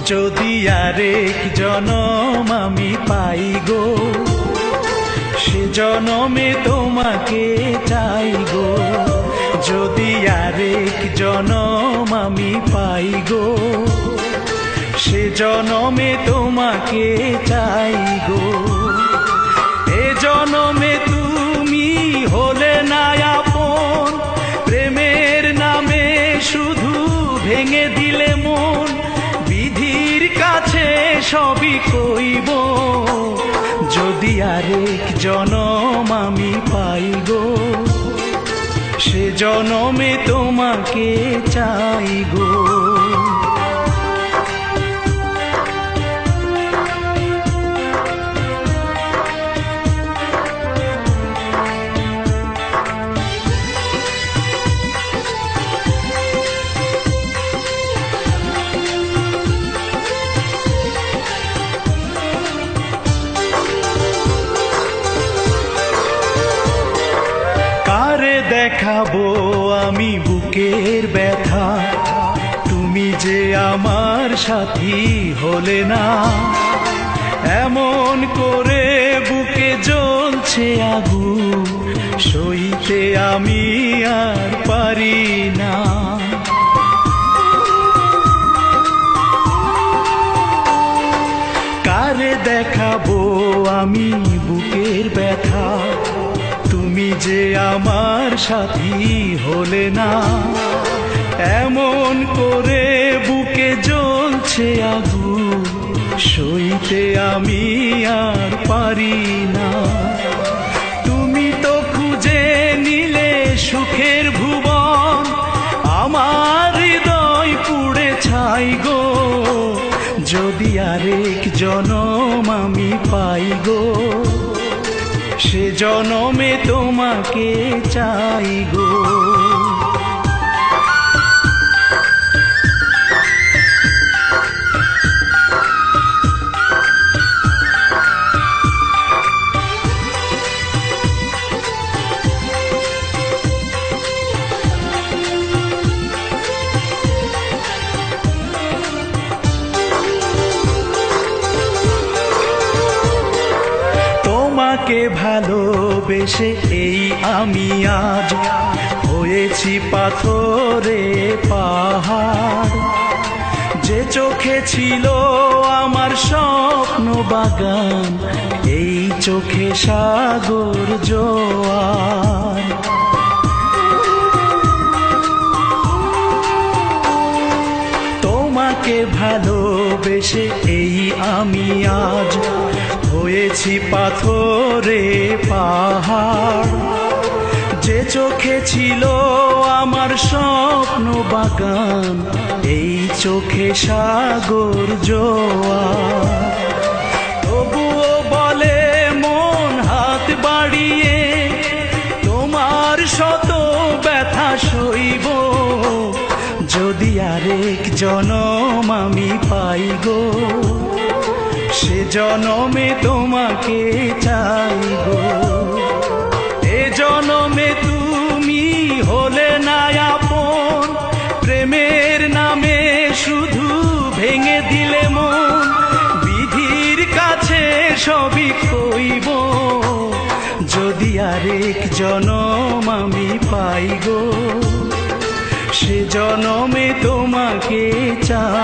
যদি আরেক জনম আমি পাই গো, সে জনমে তোমাকে চাই গো। যদি আরেক জনম আমি পাই গো, সে জনমে তোমাকে চাই গো। এ জনমে তুমি হলে না আপন, প্রেমের নামে শুধু ভেঙে দিলে মন। বিধির কাছে সবই কইব, যদি আরেক জনম আমি পাই গো, সে জনমে তোমাকে চাই গো। কারে দেখাবো আমি বুকের ব্যথা, তুমি যে আমার সাথী হলে না। এমন করে বুকে জ্বলছে আগুন, সইতে আমি আর পারি না। কারে দেখাবো আমি বুকের ব্যথা, তুমি যে আমার সাথী হলে না। এমন করে বুকে জ্বলছে আগুন, সইতে আমি আর পারি না। তুমি তো খুঁজে নিলে সুখের ভুবন, আমার হৃদয় পুড়ে ছাই গো। যদি আরেক জনম আমি পাই গো, সে জনমে তোমাকে চাই গো। তোমাকে ভালোবেসে এই আমি আজ হয়েছি পাথরে পাহাড়। যে চোখে ছিল আমার স্বপ্ন বাগান, এই চোখে সাগর জোয়ার। তোমাকে ভালোবেসে এই আমি আজ হয়েছি পাথরে পাহাড়। যে চোখে ছিল আমার স্বপ্ন বাগান, এই চোখে সাগর জোয়ার। তবুও বলে মন হাত বাড়িয়ে, তোমার শত ব্যথা সইব। যদি আরেক জনম আমি পাই গো, সে জনমে তোমাকে চাই গো। এ জনমে তুমি হলে না আপন, প্রেমের নামে শুধু ভেঙে দিলে মন। বিধির কাছে সবই কইব, যদি আরেক জনম আমি পাই গো, সে জনমে তোমাকে চাই।